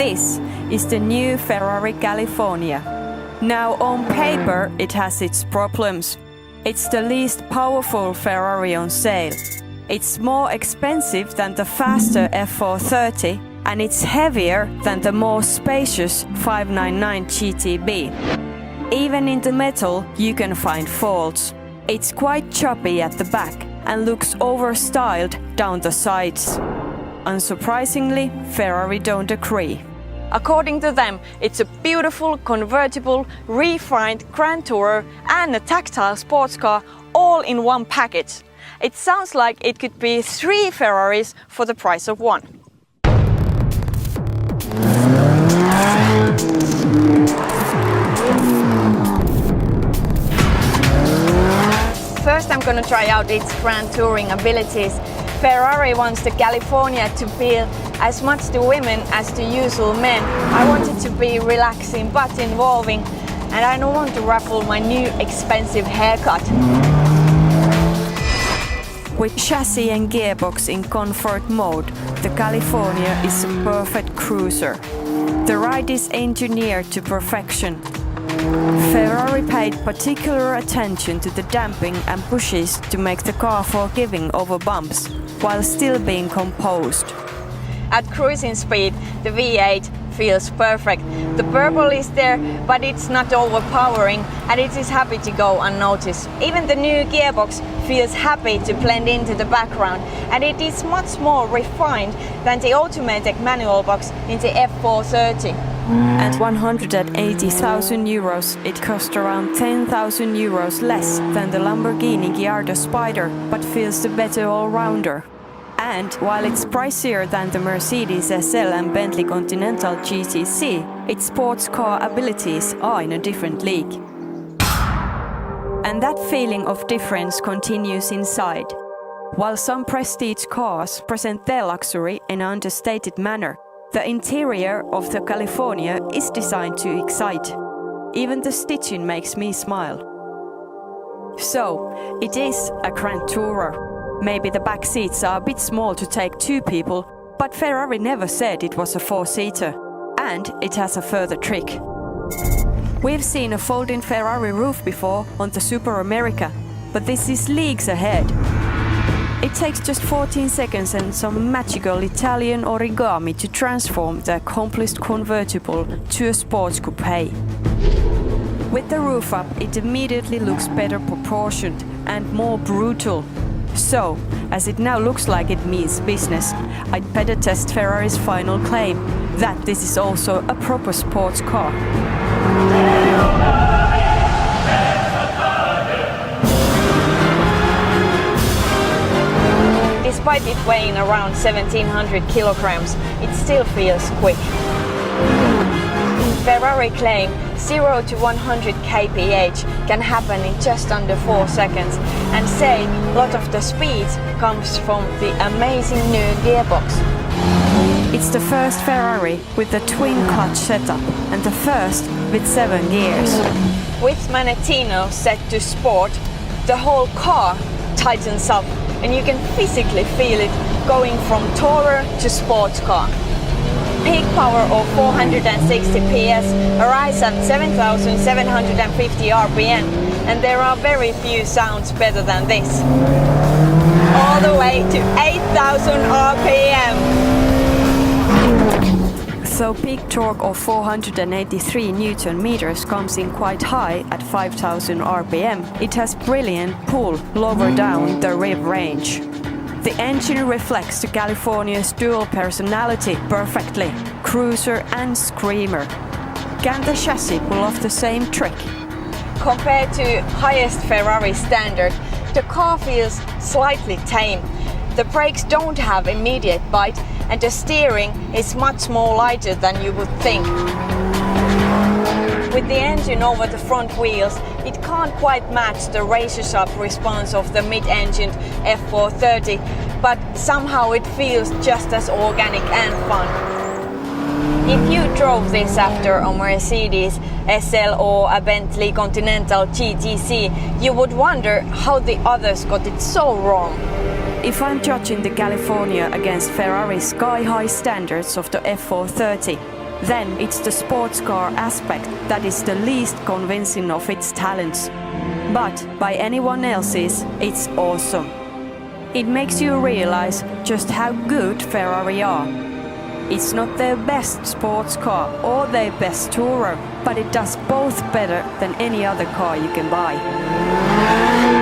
This is the new Ferrari California. Now on paper it has its problems. It's the least powerful Ferrari on sale. It's more expensive than the faster F430 and it's heavier than the more spacious 599 GTB. Even in the metal you can find faults. It's quite choppy at the back and looks overstyled down the sides. Unsurprisingly, Ferrari don't agree. According to them, it's a beautiful, convertible, refined Grand Tourer and a tactile sports car all in one package. It sounds like it could be 3 Ferraris for the price of 1. First I'm gonna try out its Grand Touring abilities. Ferrari wants the California to appeal as much to women as to usual men. I want it to be relaxing but involving, and I don't want to ruffle my new expensive haircut. With chassis and gearbox in comfort mode, the California is a perfect cruiser. The ride is engineered to perfection. Ferrari paid particular attention to the damping and pushes to make the car forgiving over bumps, while still being composed. At cruising speed, the V8 feels perfect. The purple is there, but it's not overpowering and it is happy to go unnoticed. Even the new gearbox feels happy to blend into the background, and it is much more refined than the automatic manual box in the F430. At 180,000 euros, it costs around 10,000 euros less than the Lamborghini Gallardo Spider, but feels the better all-rounder. And while it's pricier than the Mercedes SL and Bentley Continental GTC, its sports car abilities are in a different league. And that feeling of difference continues inside. While some prestige cars present their luxury in an understated manner, the interior of the California is designed to excite. Even the stitching makes me smile. So, it is a Grand Tourer. Maybe the back seats are a bit small to take 2 people, but Ferrari never said it was a 4-seater. And it has a further trick. We've seen a folding Ferrari roof before on the Super America, but this is leagues ahead. It takes just 14 seconds and some magical Italian origami to transform the accomplished convertible to a sports coupe. With the roof up, it immediately looks better proportioned and more brutal. So, as it now looks like it means business, I'd better test Ferrari's final claim that this is also a proper sports car. Despite it weighing around 1700 kilograms, it still feels quick. Ferrari claim 0 to 100 kph can happen in just under 4 seconds, and say a lot of the speed comes from the amazing new gearbox. It's the first Ferrari with the twin clutch setup and the first with 7 gears. With Manettino set to sport, the whole car tightens up and you can physically feel it going from tourer to sports car. Peak power of 460 PS arrives at 7,750 RPM, and there are very few sounds better than this. All the way to 8,000 RPM! So peak torque of 483 Newton meters comes in quite high at 5,000 RPM. It has brilliant pull lower down the rev range. The engine reflects the California's dual personality perfectly, cruiser and screamer. Can the chassis pull off the same trick? Compared to highest Ferrari standard, the car feels slightly tame. The brakes don't have immediate bite and the steering is much more lighter than you would think. With the engine over the front wheels, it can't quite match the razor-sharp response of the mid-engined F430, but somehow it feels just as organic and fun. If you drove this after a Mercedes SL or a Bentley Continental GTC, you would wonder how the others got it so wrong. If I'm judging the California against Ferrari's sky-high standards of the F430, then it's the sports car aspect that is the least convincing of its talents. But by anyone else's, it's awesome. It makes you realize just how good Ferrari are. It's not their best sports car or their best tourer, but it does both better than any other car you can buy.